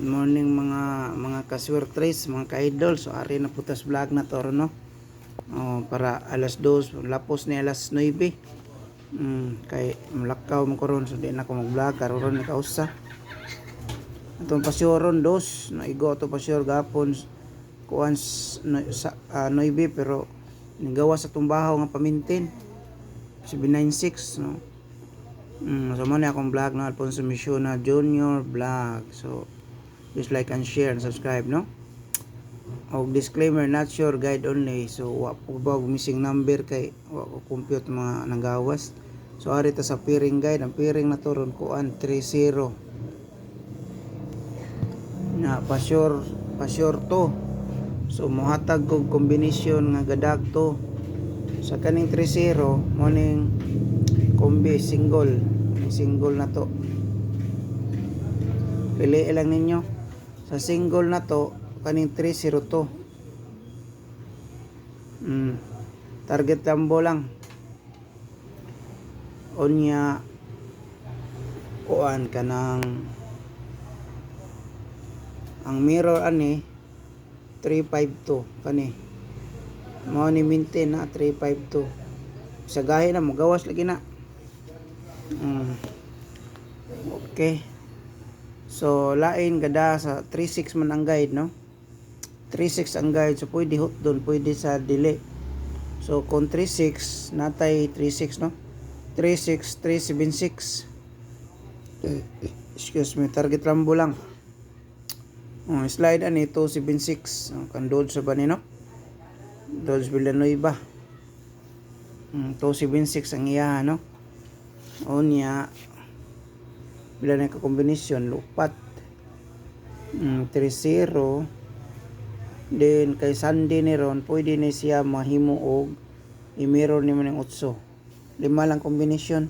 morning mga kaswertres, mga ka-idol. So ari na putas vlog na to no. Para alas 2, lapos ni alas 9. Kay malakaw mo karon so di na ko mag-vlog karon ni kausa. Atong pasyoron dos, naigo to pasyor gapon kuan sa 9 pero nigawa sa tumbaho nga pamintin. 796 no. So mo na akong vlog no, Alfonso Misiona Junior Vlog. So please like and share and subscribe no. Og disclaimer, not sure, guide only. So wa po ba missing number kay wa ko compute mga nanggawas. So ari ta sa piring guide, ang piring na to ron kuan 30 na pasyor to. So mohatag kog kombinasyon nga gadag to sa kaning 30 morning kombi single na to. Pili lang ninyo sa single na to kaning 30 to. Target lambo lang onya kuan kanang ang mirror ani 352 kani mao ni maintain na 352 sa gahi na magawas lagi na. Okay, so lain gada sa 36 man ang guide no, 36 ang guide. So pwede hot doon, pwede sa delay. So kung 36 natay 36 no, 36 376 excuse me, target rambo lang. Slide ani 276 kan Dodge sa bani no, Dodge Villanueva 276 ang iya no. Onya bila na ka kombinasyon lupat 30 then kay Sunday ni ron pwede ni siya mahimo og i-mirror ni mo ng 8 lima lang kombinasyon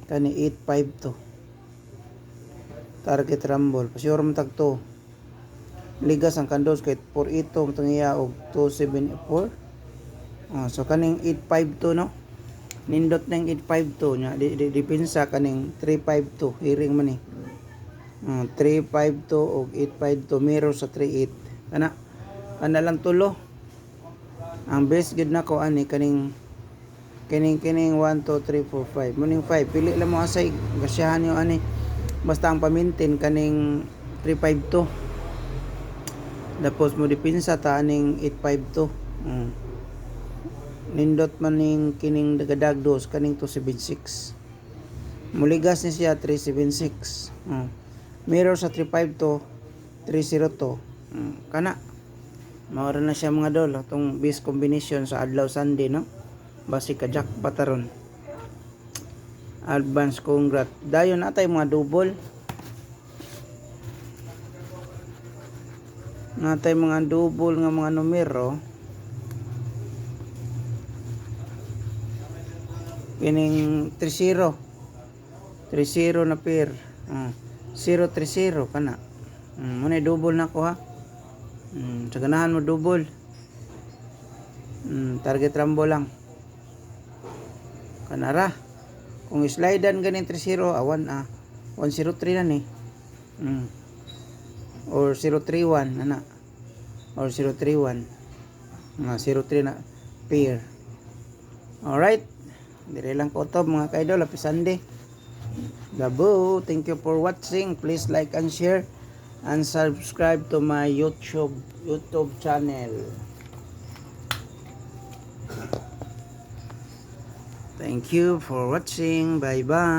kani 852 target rumble pasyor mo tag to ligas ang kandos kay 482 mutong iya og 274. So kaning 852 no, nindot ng 852 nya dipinsa kaning 352 hearing man ni 352 og 852 mirror sa 38 ana lang tulo ang best gid nako ani kaning 1 2 3 4 5 muning 5 pili lang mo asay gasyahan yo ani basta ang pamintin kaning 352 tapos mo dipinsa ta aning 852 nindot man ning kining dagadag dos kaning 276 muligas ni siya 376 mirror sa 352 302 kana maura na siya mga dol atong base combination sa adlaw Sunday no, basi ka jackpot taron. Advance congrats dayon natay mga double, natay mga double nga mga numero kining 30 na pair 030 kana muna double na ko ha. Sa ganahan mo double target rambo lang kanara kung slidean ganing 30 awan 103 na ni or 031 ana or 031 03 na pair. Alright, dire lang ko to mga kaidol, happy Sunday. Labo, thank you for watching. Please like and share and subscribe to my YouTube channel. Thank you for watching. Bye bye.